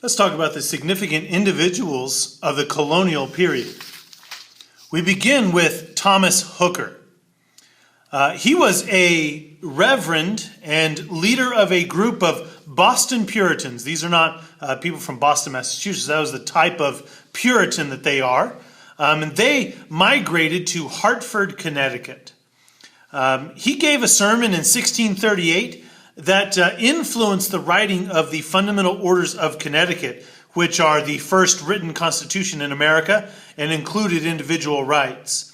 Let's talk about the significant individuals of the colonial period. We begin with Thomas Hooker. He was a reverend and leader of a group of Boston Puritans. These are not people from Boston, Massachusetts. That was the type of Puritan that they are. And they migrated to Hartford, Connecticut. He gave a sermon in 1638 that influenced the writing of the Fundamental Orders of Connecticut, which are the first written constitution in America and included individual rights.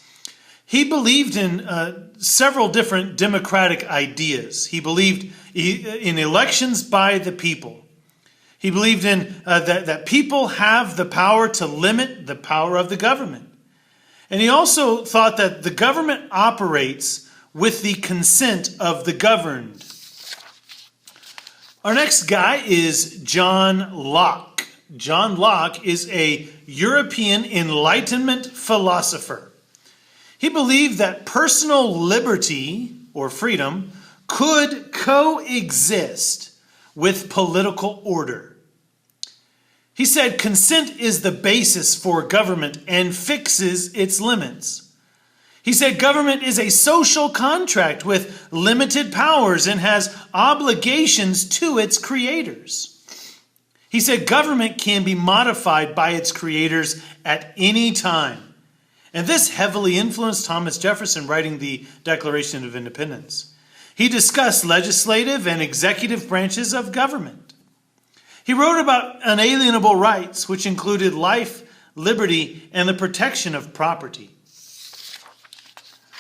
He believed in several different democratic ideas. He believed in elections by the people. He believed in that people have the power to limit the power of the government. And he also thought that the government operates with the consent of the governed. Our next guy is John Locke. John Locke is a European Enlightenment philosopher. He believed that personal liberty or freedom could coexist with political order. He said consent is the basis for government and fixes its limits. He said government is a social contract with limited powers and has obligations to its creators. He said government can be modified by its creators at any time. And this heavily influenced Thomas Jefferson writing the Declaration of Independence. He discussed legislative and executive branches of government. He wrote about unalienable rights, which included life, liberty, and the protection of property.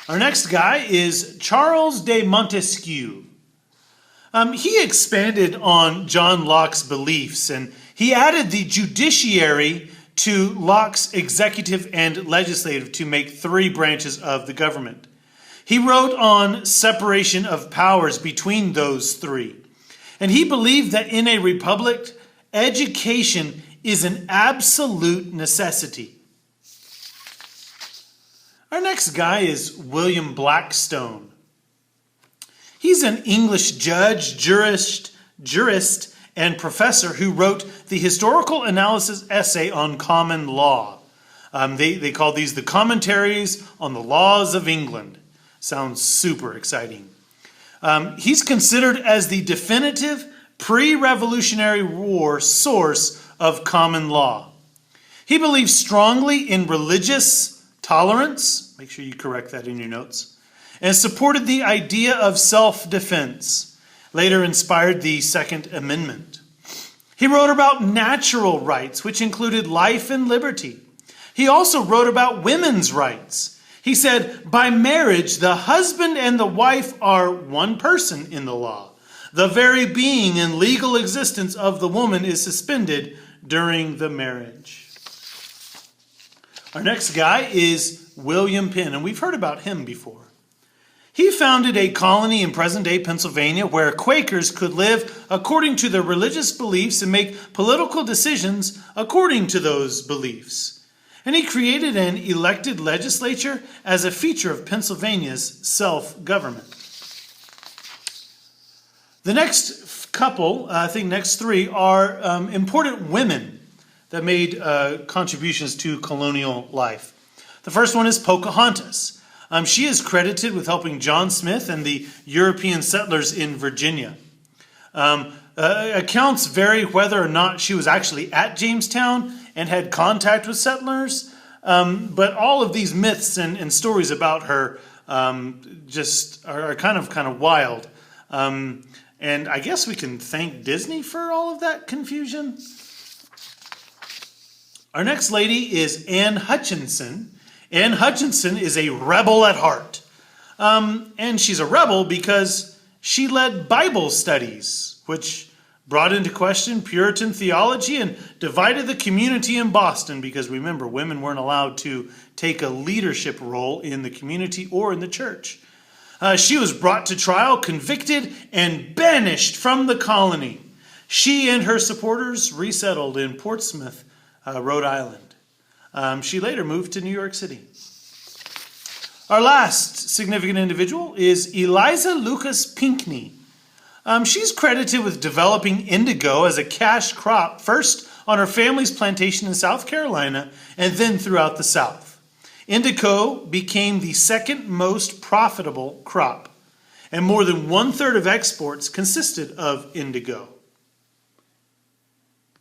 Our next guy is Charles de Montesquieu. He expanded on John Locke's beliefs, and he added the judiciary to Locke's executive and legislative to make three branches of the government. He wrote on separation of powers between those three. And he believed that in a republic, education is an absolute necessity. Our next guy is William Blackstone. He's an English judge, jurist, and professor who wrote the historical analysis essay on common law. They call these the Commentaries on the Laws of England. Sounds super exciting. He's considered as the definitive pre-Revolutionary War source of common law. He believes strongly in religious tolerance, make sure you correct that in your notes, and supported the idea of self-defense, later inspired the Second Amendment. He wrote about natural rights, which included life and liberty. He also wrote about women's rights. He said, by marriage, the husband and the wife are one person in the law. The very being and legal existence of the woman is suspended during the marriage. Our next guy is William Penn, and we've heard about him before. He founded a colony in present-day Pennsylvania where Quakers could live according to their religious beliefs and make political decisions according to those beliefs. And he created an elected legislature as a feature of Pennsylvania's self-government. The next couple, I think next three, are important women that made contributions to colonial life. The first one is Pocahontas. She is credited with helping John Smith and the European settlers in Virginia. Accounts vary whether or not she was actually at Jamestown and had contact with settlers, but all of these myths and stories about her just are kind of wild. And I guess we can thank Disney for all of that confusion. Our next lady is Anne Hutchinson. Anne Hutchinson is a rebel at heart. And she's a rebel because she led Bible studies, which brought into question Puritan theology and divided the community in Boston because, remember, women weren't allowed to take a leadership role in the community or in the church. She was brought to trial, convicted, and banished from the colony. She and her supporters resettled in Portsmouth, Rhode Island. She later moved to New York City. Our last significant individual is Eliza Pinckney. She's credited with developing indigo as a cash crop, first on her family's plantation in South Carolina and then throughout the South. Indigo became the second most profitable crop, and more than 1/3 of exports consisted of indigo.